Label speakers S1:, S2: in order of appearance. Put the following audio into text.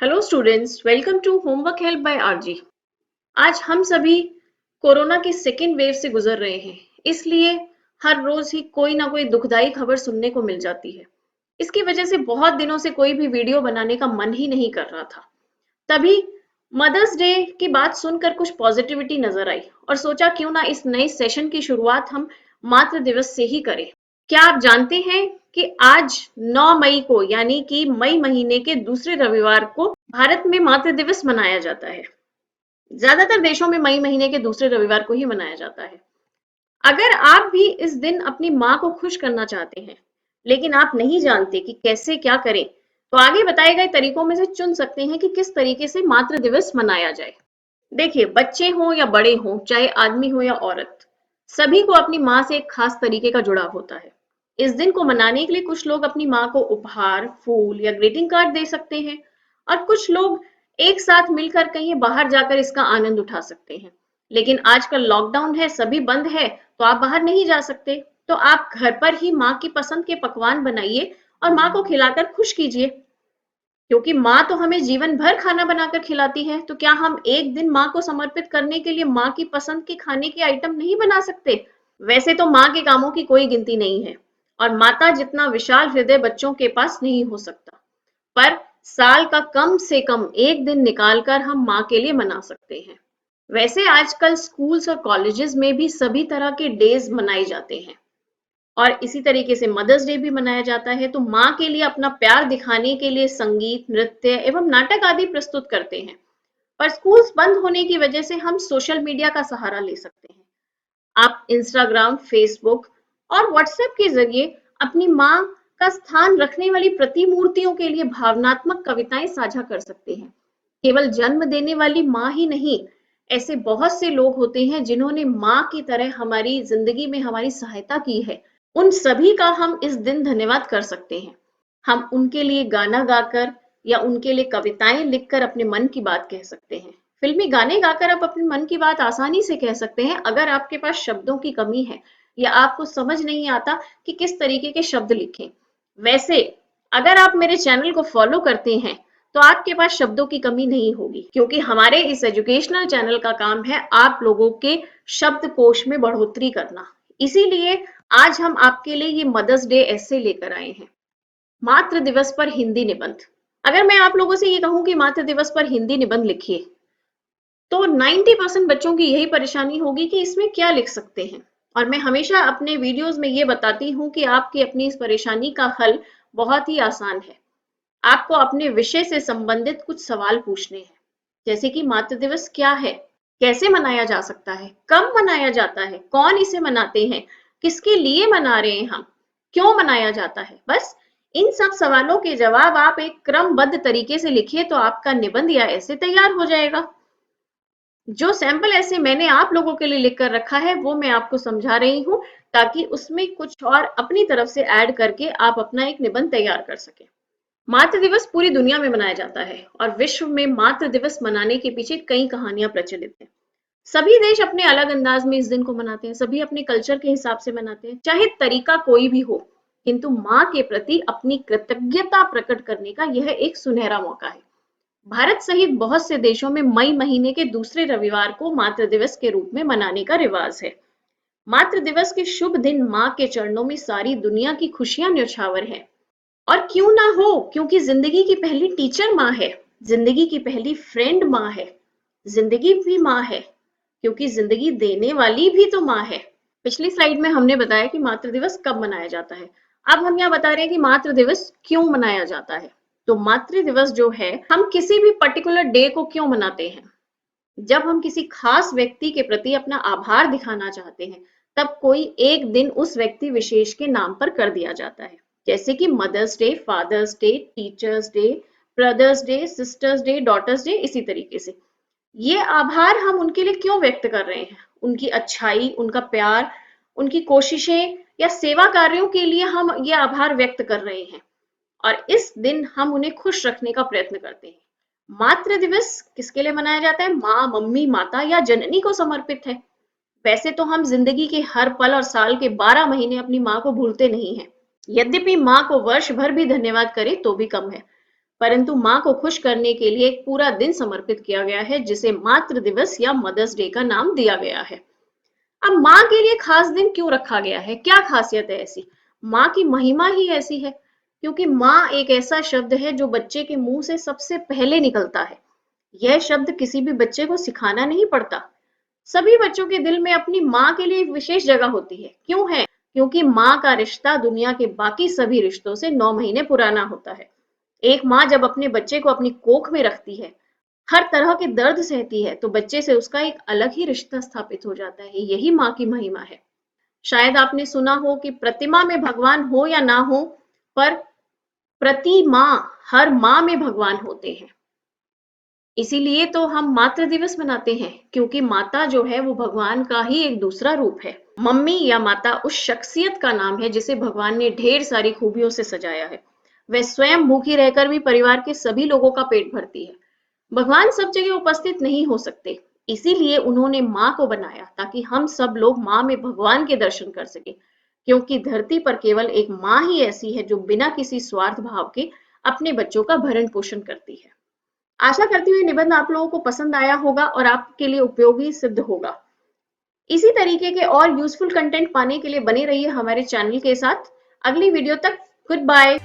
S1: Hello students, welcome to homework help by RG. आज हम सभी कोरोना की सेकेंड वेव से गुजर रहे हैं, इसलिए हर रोज ही कोई ना कोई दुखदाई खबर सुनने को मिल जाती है। इसकी वजह से बहुत दिनों से कोई भी वीडियो बनाने का मन ही नहीं कर रहा था। तभी मदर्स डे की बात सुनकर कुछ पॉजिटिविटी नजर आई और सोचा क्यों ना इस नए सेशन की शुरुआत हम मातृ दिवस से ही करें। क्या आप जानते हैं कि आज 9 मई को यानी कि मई महीने के दूसरे रविवार को भारत में मातृ दिवस मनाया जाता है। ज्यादातर देशों में मई महीने के दूसरे रविवार को ही मनाया जाता है। अगर आप भी इस दिन अपनी माँ को खुश करना चाहते हैं, लेकिन आप नहीं जानते कि कैसे क्या करें, तो आगे बताए गए तरीकों में से चुन सकते हैं कि किस तरीके से मातृ दिवस मनाया जाए। देखिए, बच्चे हों या बड़े हों, चाहे आदमी हो या औरत, सभी को अपनी माँ से एक खास तरीके का जुड़ाव होता है। इस दिन को मनाने के लिए कुछ लोग अपनी माँ को उपहार, फूल या ग्रीटिंग कार्ड दे सकते हैं और कुछ लोग एक साथ मिलकर कहीं बाहर जाकर इसका आनंद उठा सकते हैं। लेकिन आजकल लॉकडाउन है, सभी बंद है, तो आप बाहर नहीं जा सकते। तो आप घर पर ही माँ की पसंद के पकवान बनाइए और माँ को खिलाकर खुश कीजिए। क्योंकि माँ तो हमें जीवन भर खाना बनाकर खिलाती है, तो क्या हम एक दिन माँ को समर्पित करने के लिए माँ की पसंद के खाने के आइटम नहीं बना सकते? वैसे तो माँ के कामों की कोई गिनती नहीं है और माता जितना विशाल हृदय बच्चों के पास नहीं हो सकता। पर साल का कम से कम एक दिन निकालकर हम माँ के लिए मना सकते हैं। वैसे आजकल स्कूल्स और कॉलेजेस में भी सभी तरह के डेज मनाए जाते हैं और इसी तरीके से मदर्स डे भी मनाया जाता है। तो माँ के लिए अपना प्यार दिखाने के लिए संगीत, नृत्य एवं नाटक आदि प्रस्तुत करते हैं। पर स्कूल्स बंद होने की वजह से हम सोशल मीडिया का सहारा ले सकते हैं। आप इंस्टाग्राम, फेसबुक और व्हाट्सएप के जरिए अपनी माँ का स्थान रखने वाली प्रतिमूर्तियों के लिए भावनात्मक कविताएं साझा कर सकते हैं। केवल जन्म देने वाली माँ ही नहीं, ऐसे बहुत से लोग होते हैं जिन्होंने माँ की तरह हमारी जिंदगी में हमारी सहायता की है। उन सभी का हम इस दिन धन्यवाद कर सकते हैं। हम उनके लिए गाना गाकर या उनके लिए कविताएं लिखकर अपने मन की बात कह सकते हैं। फिल्मी गाने गाकर आप अपने मन की बात आसानी से कह सकते हैं अगर आपके पास शब्दों की कमी है या आपको समझ नहीं आता कि किस तरीके के शब्द लिखें। वैसे अगर आप मेरे चैनल को फॉलो करते हैं तो आपके पास शब्दों की कमी नहीं होगी, क्योंकि हमारे इस एजुकेशनल चैनल का काम है आप लोगों के शब्दकोश में बढ़ोतरी करना। इसीलिए आज हम आपके लिए ये मदर्स डे ऐसे लेकर आए हैं। मातृ दिवस पर हिंदी निबंध। अगर मैं आप लोगों से ये कहूं कि मातृ दिवस पर हिंदी निबंध लिखिए, तो 90% बच्चों की यही परेशानी होगी कि इसमें क्या लिख सकते हैं। और मैं हमेशा अपने वीडियोस में ये बताती हूँ कि आपकी अपनी इस परेशानी का हल बहुत ही आसान है। आपको अपने विषय से संबंधित कुछ सवाल पूछने हैं, जैसे कि मातृ दिवस क्या है, कैसे मनाया जा सकता है, कब मनाया जाता है, कौन इसे मनाते हैं, किसके लिए मना रहे हैं हम, क्यों मनाया जाता है। बस इन सब सवालों के जवाब आप एक क्रमबद्ध तरीके से लिखिए तो आपका निबंध या ऐसे तैयार हो जाएगा। जो सैंपल ऐसे मैंने आप लोगों के लिए लिख कर रखा है वो मैं आपको समझा रही हूँ, ताकि उसमें कुछ और अपनी तरफ से ऐड करके आप अपना एक निबंध तैयार कर सकें। मातृ दिवस पूरी दुनिया में मनाया जाता है और विश्व में मातृ दिवस मनाने के पीछे कई कहानियां प्रचलित हैं। सभी देश अपने अलग अंदाज में इस दिन को मनाते हैं, सभी अपने कल्चर के हिसाब से मनाते हैं, चाहे तरीका कोई भी हो, किंतु माँ के प्रति अपनी कृतज्ञता प्रकट करने का यह एक सुनहरा मौका है। भारत सहित बहुत से देशों में मई महीने के दूसरे रविवार को मातृ दिवस के रूप में मनाने का रिवाज है। मातृ दिवस के शुभ दिन माँ के चरणों में सारी दुनिया की खुशियां न्यौछावर है। और क्यों ना हो, क्योंकि जिंदगी की पहली टीचर माँ है, जिंदगी की पहली फ्रेंड माँ है, जिंदगी भी माँ है, क्योंकि जिंदगी देने वाली भी तो माँ है। पिछली स्लाइड में हमने बताया कि मातृ दिवस कब मनाया जाता है। अब हम यहाँ बता रहे हैं कि मातृ दिवस क्यों मनाया जाता है। तो मातृ दिवस जो है, हम किसी भी पर्टिकुलर डे को क्यों मनाते हैं? जब हम किसी खास व्यक्ति के प्रति अपना आभार दिखाना चाहते हैं, तब कोई एक दिन उस व्यक्ति विशेष के नाम पर कर दिया जाता है, जैसे कि mother's day, father's day, teachers day, brothers day, sisters day, daughters day, इसी तरीके से। ये आभार हम उनके लिए क्यों व्यक्त कर रहे हैं? उनकी अच्छाई, उनका प्यार, उनकी कोशिशें या सेवा कार्यों के लिए हम ये आभार व्यक्त कर रहे हैं और इस दिन हम उन्हें खुश रखने का प्रयत्न करते हैं। मातृ दिवस किसके लिए मनाया जाता है? माँ, मम्मी, माता या जननी को समर्पित है। वैसे तो हम जिंदगी के हर पल और साल के 12 महीने अपनी माँ को भूलते नहीं हैं। यद्यपि माँ को वर्ष भर भी धन्यवाद करें तो भी कम है। परंतु माँ को खुश करने के लिए एक पूरा दिन समर्पित किया गया है, जिसे मातृ दिवस या मदर्स डे का नाम दिया गया है। अब माँ के लिए खास दिन क्यों रखा गया है? क्या खासियत है ऐसी? माँ की महिमा ही ऐसी है, क्योंकि माँ एक ऐसा शब्द है जो बच्चे के मुंह से सबसे पहले निकलता है। यह शब्द किसी भी बच्चे को सिखाना नहीं पड़ता। सभी बच्चों के दिल में अपनी माँ के लिए एक विशेष जगह होती है। क्यों है? क्योंकि माँ का रिश्ता दुनिया के बाकी सभी रिश्तों से 9 महीने पुराना होता है। एक माँ जब अपने बच्चे को अपनी कोख में रखती है, हर तरह के दर्द सहती है, तो बच्चे से उसका एक अलग ही रिश्ता स्थापित हो जाता है। यही माँ की महिमा है। शायद आपने सुना हो कि प्रतिमा में भगवान हो या ना हो, पर प्रति माँ, हर माँ में भगवान होते हैं। इसीलिए तो हम मातृ दिवस मनाते हैं, क्योंकि माता जो है वो भगवान का ही एक दूसरा रूप है। मम्मी या माता उस शख्सियत का नाम है जिसे भगवान ने ढेर सारी खूबियों से सजाया है। वह स्वयं भूखी रहकर भी परिवार के सभी लोगों का पेट भरती है। भगवान सब जगह उपस्थित नहीं हो सकते, इसीलिए उन्होंने माँ को बनाया ताकि हम सब लोग माँ में भगवान के दर्शन कर सके। क्योंकि धरती पर केवल एक माँ ही ऐसी है जो बिना किसी स्वार्थ भाव के अपने बच्चों का भरण पोषण करती है। आशा करती हूँ ये निबंध आप लोगों को पसंद आया होगा और आपके लिए उपयोगी सिद्ध होगा। इसी तरीके के और यूजफुल कंटेंट पाने के लिए बने रहिए हमारे चैनल के साथ। अगली वीडियो तक गुड बाय।